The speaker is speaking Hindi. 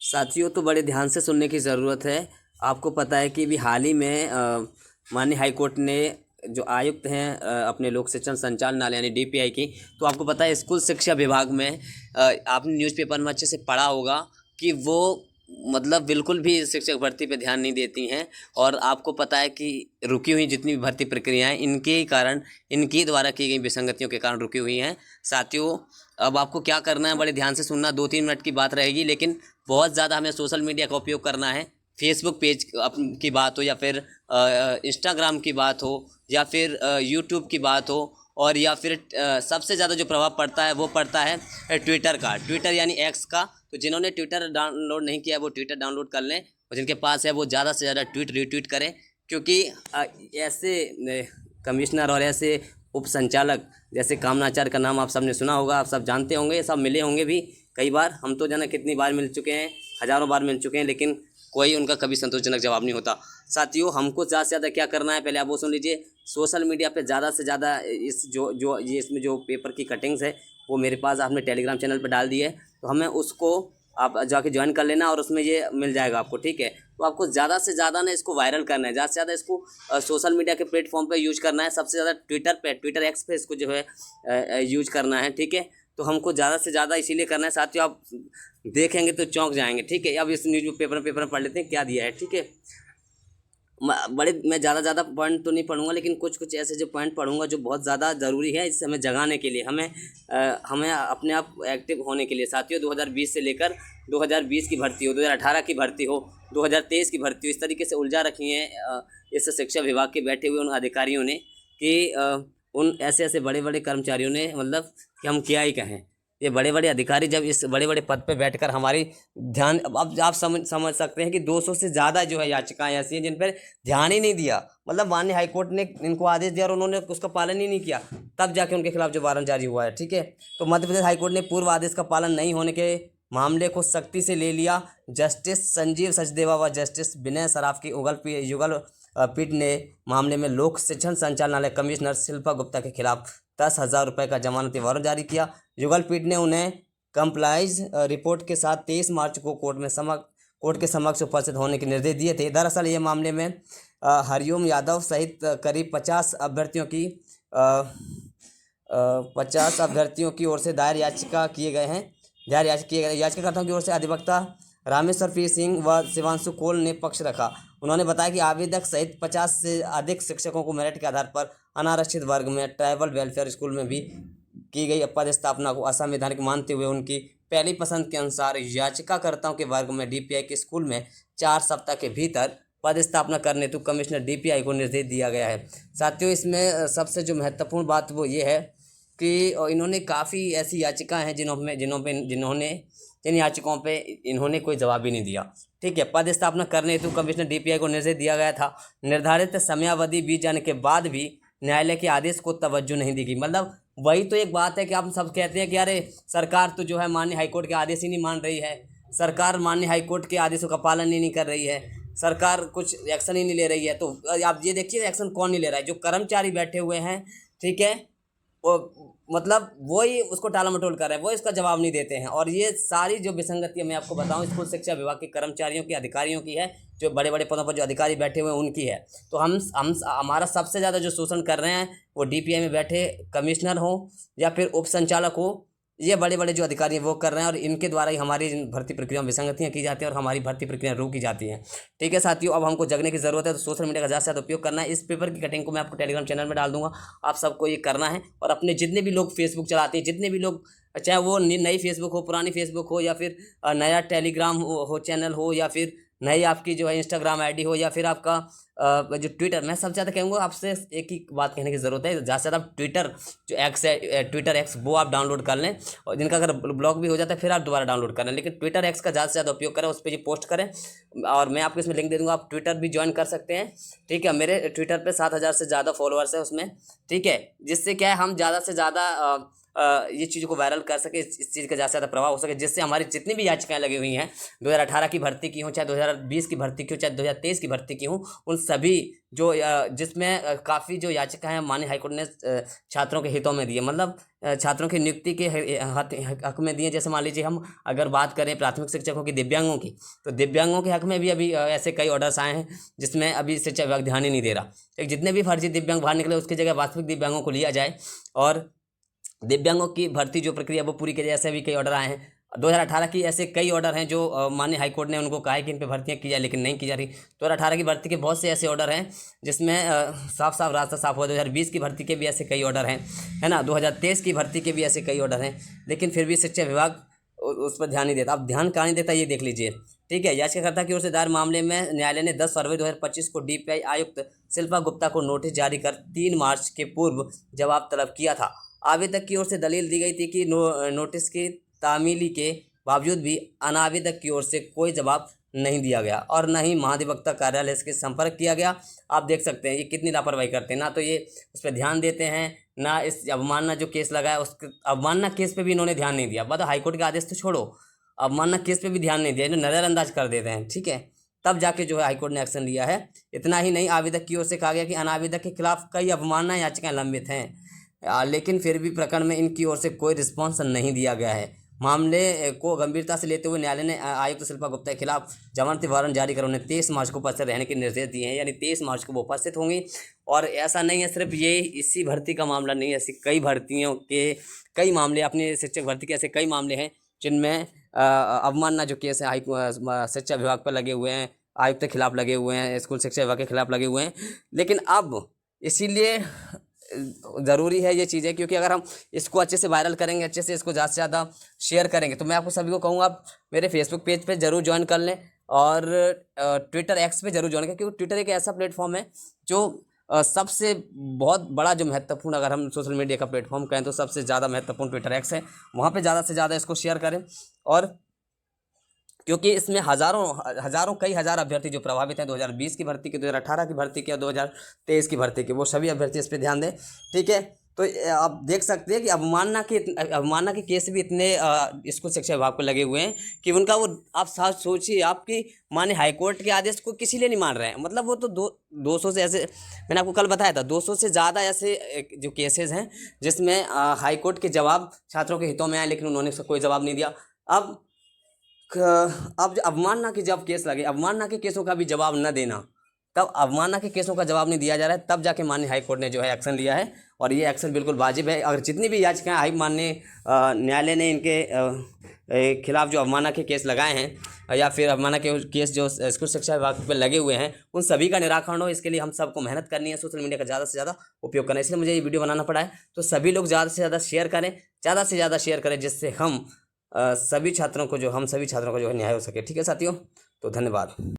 साथियों, तो बड़े ध्यान से सुनने की ज़रूरत है। आपको पता है कि अभी हाल ही में माननीय हाई कोर्ट ने जो आयुक्त हैं अपने लोक शिक्षण संचालनालय यानी डीपीआई की, तो आपको पता है स्कूल शिक्षा विभाग में आपने न्यूज़पेपर में अच्छे से पढ़ा होगा कि वो मतलब बिल्कुल भी शिक्षक भर्ती पे ध्यान नहीं देती हैं। और आपको पता है कि रुकी हुई जितनी भी भर्ती प्रक्रियाएं इनके ही कारण, इनकी द्वारा की गई विसंगतियों के कारण रुकी हुई हैं। साथियों, अब आपको क्या करना है, बड़े ध्यान से सुनना। 2-3 मिनट की बात रहेगी, लेकिन बहुत ज़्यादा हमें सोशल मीडिया का उपयोग करना है। फेसबुक पेज की बात हो या फिर इंस्टाग्राम की बात हो या फिर यूट्यूब की बात हो, और या फिर सबसे ज़्यादा जो प्रभाव पड़ता है वो पड़ता है ट्विटर का, ट्विटर यानी एक्स का। तो जिन्होंने ट्विटर डाउनलोड नहीं किया वो ट्विटर डाउनलोड कर लें, और जिनके पास है वो ज़्यादा से ज़्यादा ट्वीट रीट्वीट करें। क्योंकि ऐसे कमिश्नर और ऐसे उप संचालक जैसे कामनाचार का नाम आप सब ने सुना होगा, आप सब जानते होंगे, सब मिले होंगे भी कई बार। हम तो जाना कितनी बार मिल चुके हैं, हज़ारों बार मिल चुके हैं, लेकिन कोई उनका कभी संतोषजनक जवाब नहीं होता। साथियों, हमको ज़्यादा से ज़्यादा क्या करना है, पहले आप वो सुन लीजिए। सोशल मीडिया पे ज़्यादा से ज़्यादा इस जो जो ये इसमें जो पेपर की कटिंग्स है वो मेरे पास आपने टेलीग्राम चैनल पर डाल दी है, तो हमें उसको आप जाके ज्वाइन कर लेना और उसमें ये मिल जाएगा आपको, ठीक है। तो आपको ज़्यादा से ज़्यादा ना इसको वायरल करना है, ज़्यादा से ज़्यादा इसको सोशल मीडिया के प्लेटफॉर्म पे यूज करना है। सबसे ज़्यादा ट्विटर एक्स पे इसको जो है यूज करना है, ठीक है। तो हमको ज़्यादा से ज़्यादा इसीलिए करना है साथियों, आप देखेंगे तो चौंक जाएंगे, ठीक है। अब इस न्यूज़ पेपर में पढ़ लेते हैं क्या दिया है, ठीक है। मैं ज़्यादा पॉइंट तो नहीं पढ़ूंगा, लेकिन कुछ कुछ ऐसे जो पॉइंट पढ़ूंगा जो बहुत ज़्यादा ज़रूरी है इससे हमें जगाने के लिए, हमें अपने आप एक्टिव होने के लिए। साथियों, 2020 से लेकर 2020 की भर्ती हो, 2018 की भर्ती हो, 2023 की भर्ती हो, इस तरीके से उलझा रखी हैं इस शिक्षा विभाग के बैठे हुए उन अधिकारियों ने कि उन ऐसे ऐसे बड़े बड़े कर्मचारियों ने, मतलब कि हम क्या ही कहें। ये बड़े बड़े अधिकारी जब इस बड़े बड़े पद पे बैठकर हमारी ध्यान, अब आप समझ सकते हैं कि 200 से ज़्यादा जो है याचिकाएं ऐसी हैं जिन पर ध्यान ही नहीं दिया। मतलब माननीय हाईकोर्ट ने इनको आदेश दिया और उन्होंने उसका पालन ही नहीं किया, तब जाके उनके खिलाफ जो वारंट जारी हुआ है, ठीक है। तो मध्य प्रदेश हाईकोर्ट ने पूर्व आदेश का पालन नहीं होने के मामले को सख्ती से ले लिया। जस्टिस संजीव सचदेवा व जस्टिस विनय सराफ की युगल पीठ ने मामले में लोक शिक्षण संचालनालय कमिश्नर शिल्पा गुप्ता के खिलाफ 10,000 रुपये का जमानती वारंट जारी किया। युगल पीठ ने उन्हें कंप्लाइज रिपोर्ट के साथ 23 मार्च को कोर्ट के समक्ष उपस्थित होने के निर्देश दिए थे। दरअसल ये मामले में हरिओम यादव सहित करीब 50 अभ्यर्थियों की ओर से दायर याचिकाकर्ताओं की ओर से अधिवक्ता रामेश्वर पी सिंह व शिवांशु कोल ने पक्ष रखा। उन्होंने बताया कि आवेदक सहित 50 से अधिक शिक्षकों को मेरिट के आधार पर अनारक्षित वर्ग में ट्राइबल वेलफेयर स्कूल में भी की गई पदस्थापना को असंवैधानिक मानते हुए उनकी पहली पसंद के अनुसार याचिकाकर्ताओं के वर्ग में डीपीआई के स्कूल में 4 सप्ताह के भीतर पदस्थापना करने हेतु कमिश्नर डीपीआई को निर्देश दिया गया है। साथियों, इसमें सबसे जो महत्वपूर्ण बात वो ये है कि इन्होंने काफ़ी ऐसी याचिकाएं हैं जिन याचिकाओं पे इन्होंने कोई जवाब ही नहीं दिया, ठीक है। पदस्थापना करने हेतु कमिश्नर डीपीआई को निर्देश दिया गया था। निर्धारित समयावधि बीत जाने के बाद भी न्यायालय के आदेश को तवज्जो नहीं दी गई। मतलब वही तो एक बात है कि आप सब कहते हैं कि अरे सरकार तो जो है माननीय हाईकोर्ट के आदेश ही नहीं मान रही है, सरकार माननीय हाईकोर्ट के आदेशों का पालन ही नहीं कर रही है, सरकार कुछ एक्शन ही नहीं ले रही है। तो आप ये देखिए एक्शन कौन नहीं ले रहा है, जो कर्मचारी बैठे हुए हैं, ठीक है, वो मतलब वही उसको टाला मटोल कर रहे हैं, वो इसका जवाब नहीं देते हैं। और ये सारी जो विसंगतियाँ मैं आपको बताऊं स्कूल शिक्षा विभाग के कर्मचारियों की, अधिकारियों की है, जो बड़े बड़े पदों पर जो अधिकारी बैठे हुए हैं उनकी है। तो हम हमारा सबसे ज़्यादा जो शोषण कर रहे हैं वो डीपीआई में बैठे कमिश्नर हो या फिर उप संचालक हो, ये बड़े बड़े जो अधिकारी हैं वो कर रहे हैं, और इनके द्वारा ही हमारी भर्ती प्रक्रिया में विसंगतियाँ की जाती हैं और हमारी भर्ती प्रक्रिया रोकी जाती हैं, ठीक है। साथियों, अब हमको जगने की ज़रूरत है, तो सोशल मीडिया का ज़्यादा से ज़्यादा उपयोग करना है। इस पेपर की कटिंग को मैं आपको टेलीग्राम चैनल में डाल दूंगा, आप सबको ये करना है। और अपने जितने भी लोग फेसबुक चलाते हैं, जितने भी लोग, चाहे वो नई फेसबुक हो, पुरानी फेसबुक हो, या फिर नया टेलीग्राम हो चैनल हो, या फिर नई आपकी जो है इंस्टाग्राम आईडी हो, या फिर आपका जो ट्विटर, मैं सबसे ज़्यादा कहूँगा आपसे एक ही बात कहने की ज़रूरत है, ज़्यादा से ज़्यादा ट्विटर जो एक्स है, ट्विटर एक्स, वो आप डाउनलोड कर लें। और जिनका अगर ब्लॉक भी हो जाता है फिर आप दोबारा डाउनलोड कर लें, लेकिन ट्विटर एक्स का ज़्यादा से ज़्यादा उपयोग करें, उस पर ये पोस्ट करें। और मैं आपको इसमें लिंक दे दूँगा, आप ट्विटर भी ज्वाइन कर सकते हैं, ठीक है। मेरे ट्विटर पर 7,000 से ज़्यादा फॉलोअर्स है उसमें, ठीक है, जिससे क्या है हम ज़्यादा से ज़्यादा ये चीज़ों को वायरल कर सके, इस चीज़ का ज़्यादा से ज़्यादा प्रभाव हो सके, जिससे हमारी जितनी भी याचिकाएं लगी हुई हैं 2018 की भर्ती की हों, चाहे 2020 की भर्ती की हो, चाहे 2023 की भर्ती की हों, उन सभी जो जिसमें काफ़ी जो याचिकाएं हैं माननीय हाईकोर्ट ने छात्रों के हितों में दी है, मतलब छात्रों की नियुक्ति के हक में दिए। जैसे मान लीजिए हम अगर बात करें प्राथमिक शिक्षकों की, दिव्यांगों की, तो दिव्यांगों के हक में भी अभी ऐसे कई ऑर्डर्स आए हैं जिसमें अभी शिक्षा विभाग ध्यान ही नहीं दे रहा। एक जितने भी फर्जी दिव्यांग बाहर निकले उसकी जगह वास्तविक दिव्यांगों को लिया जाए और दिव्यांगों की भर्ती जो प्रक्रिया वो पूरी की जाए। ऐसे भी कई ऑर्डर आए हैं 2018 की, ऐसे कई ऑर्डर हैं जो माननीय हाईकोर्ट ने उनको कहा है कि इन पे भर्तियां की जाए, लेकिन नहीं की जा रही। 2018 की भर्ती के बहुत से ऐसे ऑर्डर हैं जिसमें साफ साफ रास्ता साफ हुआ। 2020 की भर्ती के भी ऐसे कई ऑर्डर हैं, है ना, 2023 की भर्ती के भी ऐसे कई ऑर्डर हैं, लेकिन फिर भी शिक्षा विभाग उस पर ध्यान नहीं देता। अब ध्यान कहाँ नहीं देता ये देख लीजिए, ठीक है। याचिकाकर्ता की ओर से दायर मामले में न्यायालय ने 10 फरवरी 2025 को DPI आयुक्त शिल्पा गुप्ता को नोटिस जारी कर 3 मार्च के पूर्व जवाब तलब किया था। आवेदक की ओर से दलील दी गई थी कि नोटिस की तामीली के बावजूद भी अनावेदक की ओर से कोई जवाब नहीं दिया गया और न ही महाधिवक्ता कार्यालय से संपर्क किया गया। आप देख सकते हैं ये कितनी लापरवाही करते हैं, ना तो ये उस पर ध्यान देते हैं, ना इस अवमानना जो केस लगा है उस अवमानना केस पे भी इन्होंने ध्यान नहीं दिया। मतलब हाईकोर्ट के आदेश तो छोड़ो, अवमानना केस पे भी ध्यान नहीं दिया, जो नज़रअंदाज कर देते हैं, ठीक है। तब जाके जो है हाईकोर्ट ने एक्शन लिया है। इतना ही नहीं, आवेदक की ओर से कहा गया कि अनावेदक के खिलाफ कई अवमानना याचिकाएं लंबित हैं, लेकिन फिर भी प्रकरण में इनकी ओर से कोई रिस्पॉन्स नहीं दिया गया है। मामले को गंभीरता से लेते हुए न्यायालय ने आयुक्त शिल्पा गुप्ता के खिलाफ जमानती वारंट जारी कर उन्हें 23 मार्च को उपस्थित रहने के निर्देश दिए हैं, यानी 23 मार्च को वो उपस्थित होंगी। और ऐसा नहीं है सिर्फ ये इसी भर्ती का मामला नहीं है, ऐसी कई भर्तियों के कई मामले, अपने शिक्षक भर्ती के ऐसे कई मामले हैं जिनमें अवमानना जो केस है शिक्षा विभाग पर लगे हुए हैं, आयुक्त के खिलाफ लगे हुए हैं, स्कूल शिक्षा विभाग के खिलाफ लगे हुए हैं। लेकिन अब इसीलिए ज़रूरी है ये चीज़ें, क्योंकि अगर हम इसको अच्छे से वायरल करेंगे, अच्छे से इसको ज़्यादा से ज़्यादा शेयर करेंगे, तो मैं आपको सभी को कहूँगा आप मेरे फेसबुक पेज पे ज़रूर ज्वाइन कर लें और ट्विटर एक्स पे ज़रूर ज्वाइन करें, क्योंकि ट्विटर एक ऐसा प्लेटफॉर्म है जो सबसे बहुत बड़ा जो महत्वपूर्ण, अगर हम सोशल मीडिया का प्लेटफॉर्म कहें तो सबसे ज़्यादा महत्वपूर्ण ट्विटर एक्स है। वहाँ पर ज़्यादा से ज़्यादा इसको शेयर करें, और क्योंकि इसमें हज़ारों कई हज़ार अभ्यर्थी जो प्रभावित हैं 2020 की भर्ती के, 2018 की भर्ती के और 2023 की भर्ती के, वो सभी अभ्यर्थी इस पर ध्यान दें, ठीक है। तो आप देख सकते हैं कि अवमानना के केस भी इतने स्कूल शिक्षा विभाग पर लगे हुए हैं कि उनका वो, आप साथ सोचिए, आपकी माननीय हाईकोर्ट के आदेश को किसी लिए नहीं मान रहे हैं। मतलब वो तो 200 से ऐसे, मैंने आपको कल बताया था 200 से ज़्यादा ऐसे जो केसेस हैं जिसमें हाईकोर्ट के जवाब छात्रों के हितों में आए, लेकिन उन्होंने कोई जवाब नहीं दिया। अब जो अवमानना के जब केस लगे, अवमानना के केसों का भी जवाब न देना, तब अवमानना के केसों का जवाब नहीं दिया जा रहा है, तब जाके माननीय हाईकोर्ट ने जो है एक्शन लिया है, और ये एक्शन बिल्कुल वाजिब है। अगर जितनी भी याचिकाएं माननीय न्यायालय ने इनके खिलाफ जो अवमानना के केस लगाए हैं या फिर अवमानना के केस जो स्कूल शिक्षा विभाग पर लगे हुए हैं, उन सभी का निराकरण हो, इसके लिए हम सबको मेहनत करनी है, सोशल मीडिया का ज़्यादा से ज़्यादा उपयोग करना है, इसलिए मुझे ये वीडियो बनाना पड़ा है। तो सभी लोग ज़्यादा से ज़्यादा शेयर करें, ज़्यादा से ज़्यादा शेयर करें, जिससे हम सभी छात्रों को जो है न्याय हो सके, ठीक है साथियों। तो धन्यवाद।